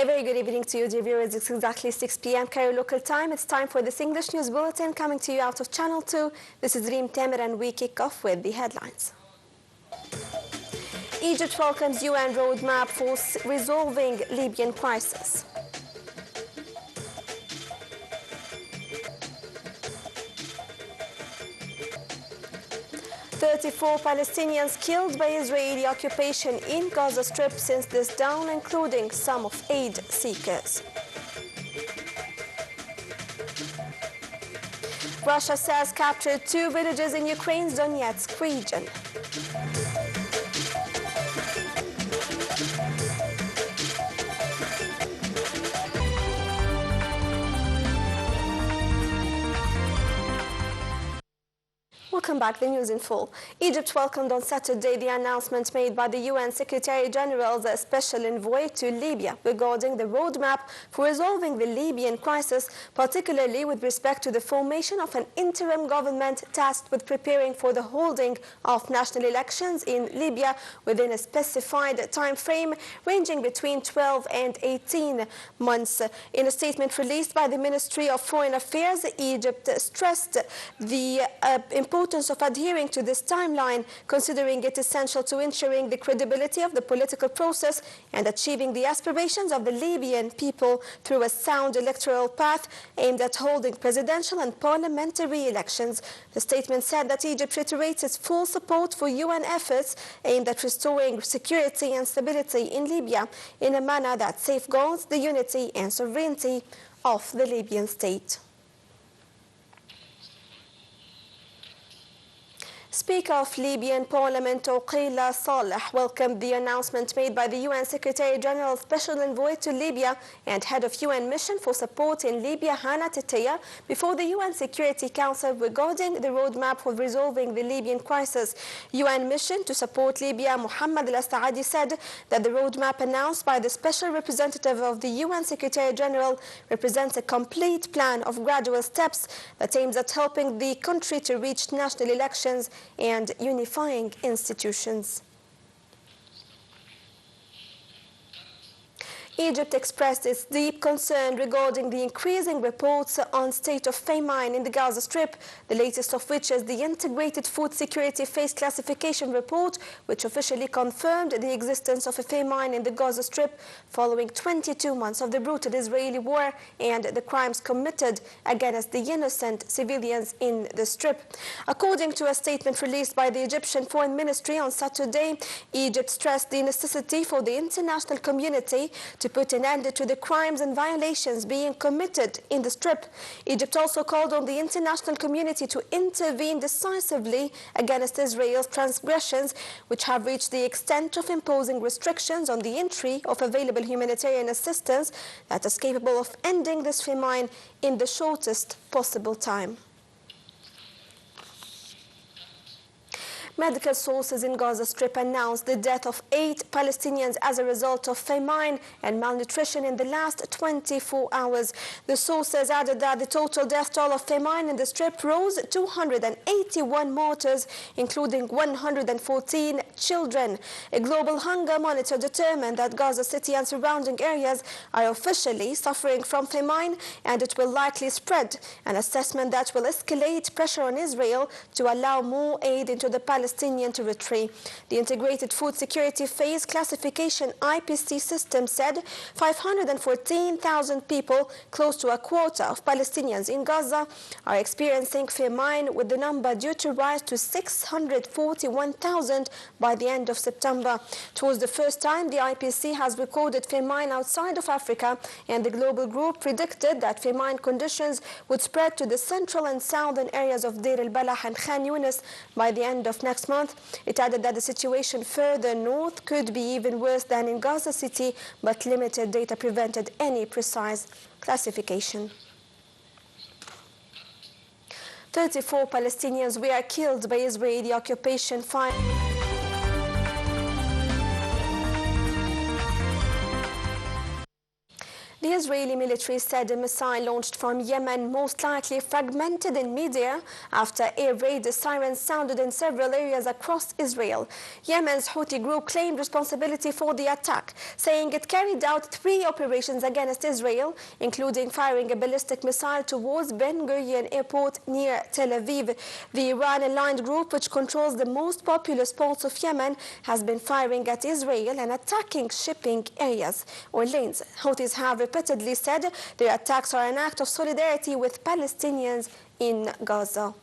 A very good evening to you, dear viewers. It's exactly 6 p.m. Cairo local time. It's time for this English news bulletin coming to you out of Channel 2. This is Reem Tamer and we kick off with the headlines. Egypt welcomes UN roadmap for resolving Libyan crisis. "34 Palestinians killed by Israeli occupation in Gaza Strip since this dawn, including some of aid seekers." Russia says captured 2 villages in Ukraine's Donetsk region. Welcome back. The news in full. Egypt welcomed on Saturday the announcement made by the UN Secretary-General's Special Envoy to Libya regarding the roadmap for resolving the Libyan crisis, particularly with respect to the formation of an interim government tasked with preparing for the holding of national elections in Libya within a specified time frame ranging between 12 and 18 months. In a statement released by the Ministry of Foreign Affairs, Egypt stressed the importance of adhering to this timeline, considering it essential to ensuring the credibility of the political process and achieving the aspirations of the Libyan people through a sound electoral path aimed at holding presidential and parliamentary elections. The statement said that Egypt reiterates its full support for UN efforts aimed at restoring security and stability in Libya in a manner that safeguards the unity and sovereignty of the Libyan state. Speaker of Libyan Parliament Oqila Saleh welcomed the announcement made by the UN Secretary-General Special Envoy to Libya and Head of UN Mission for Support in Libya, Hana Teteya, before the UN Security Council regarding the roadmap for resolving the Libyan crisis. UN Mission to Support Libya, Mohammed Al-Astaadi, said that the roadmap announced by the Special Representative of the UN Secretary-General represents a complete plan of gradual steps that aims at helping the country to reach national elections and unifying institutions. Egypt expressed its deep concern regarding the increasing reports on state of famine in the Gaza Strip, the latest of which is the Integrated Food Security Phase Classification Report, which officially confirmed the existence of a famine in the Gaza Strip following 22 months of the brutal Israeli war and the crimes committed against the innocent civilians in the Strip. According to a statement released by the Egyptian Foreign Ministry on Saturday, Egypt stressed the necessity for the international community to put an end to the crimes and violations being committed in the Strip. Egypt also called on the international community to intervene decisively against Israel's transgressions, which have reached the extent of imposing restrictions on the entry of available humanitarian assistance that is capable of ending this famine in the shortest possible time. Medical sources in Gaza Strip announced the death of 8 Palestinians as a result of famine and malnutrition in the last 24 hours. The sources added that the total death toll of famine in the Strip rose 281 martyrs, including 114 children. A global hunger monitor determined that Gaza City and surrounding areas are officially suffering from famine, and it will likely spread, an assessment that will escalate pressure on Israel to allow more aid into the Palestinian territory. The Integrated Food Security Phase Classification IPC system said 514,000 people, close to a quarter of Palestinians in Gaza, are experiencing famine, with the number due to rise to 641,000 by the end of September. It was the first time the IPC has recorded famine outside of Africa, and the global group predicted that famine conditions would spread to the central and southern areas of Deir al-Balah and Khan Yunis by the end of next month. It added that the situation further north could be even worse than in Gaza City, but limited data prevented any precise classification. 34 Palestinians were killed by Israeli occupation fire. The The Israeli military said a missile launched from Yemen most likely fragmented in midair after air raid sirens sounded in several areas across Israel. Yemen's Houthi group claimed responsibility for the attack, saying it carried out 3 operations against Israel, including firing a ballistic missile towards Ben Gurion Airport near Tel Aviv. The Iran-aligned group, which controls the most populous parts of Yemen, has been firing at Israel and attacking shipping areas or lanes. Houthis have repeatedly said their attacks are an act of solidarity with Palestinians in Gaza.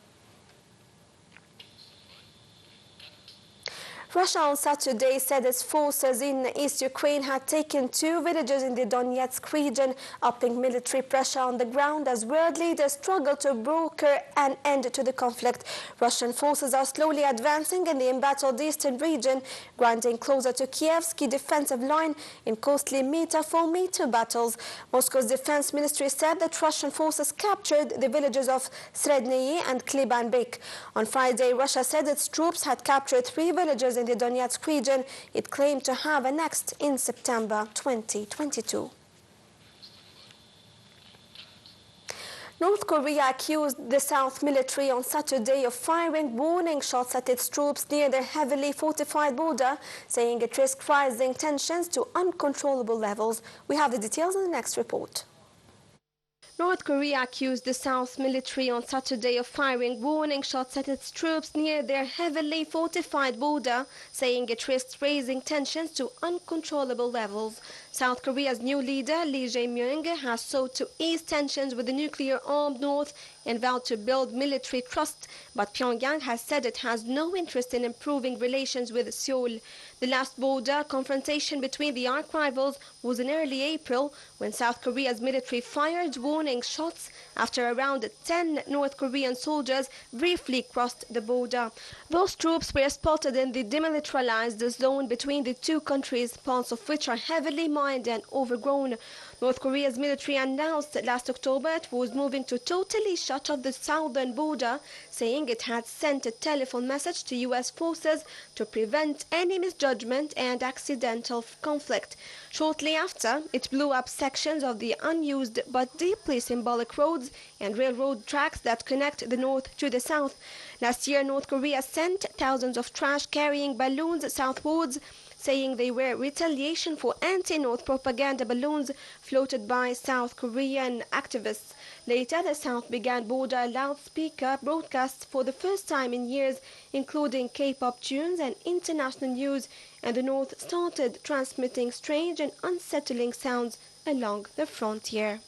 Russia on Saturday said its forces in East Ukraine had taken 2 villages in the Donetsk region, upping military pressure on the ground as world leaders struggle to broker an end to the conflict. Russian forces are slowly advancing in the embattled eastern region, grinding closer to Kiev's key defensive line in costly meter-for-meter battles. Moscow's defense ministry said that Russian forces captured the villages of Srednyi and Klibanbek. On Friday, Russia said its troops had captured 3 villages in the Donetsk region it claimed to have annexed in September 2022. North Korea accused the South military on Saturday of firing warning shots at its troops near their heavily fortified border, saying it risked rising tensions to uncontrollable levels. We have the details in the next report. North Korea accused the South military on Saturday of firing warning shots at its troops near their heavily fortified border, saying it risks raising tensions to uncontrollable levels. South Korea's new leader, Lee Jae-myung, has sought to ease tensions with the nuclear-armed North and vowed to build military trust, but Pyongyang has said it has no interest in improving relations with Seoul. The last border confrontation between the arch rivals was in early April, when South Korea's military fired warning shots after around 10 North Korean soldiers briefly crossed the border. Those troops were spotted in the demilitarized zone between the 2 countries, parts of which are heavily mined and overgrown. North Korea's military announced last October it was moving to totally shut off the southern border, saying it had sent a telephone message to U.S. forces to prevent any misjudgment and accidental conflict. Shortly after, it blew up sections of the unused but deeply symbolic roads and railroad tracks that connect the north to the south. Last year, North Korea sent thousands of trash-carrying balloons southwards, saying they were retaliation for anti-North propaganda balloons floated by South Korean activists. Later, the South began border loudspeaker broadcasts for the first time in years, including K-pop tunes and international news, and the North started transmitting strange and unsettling sounds along the frontier.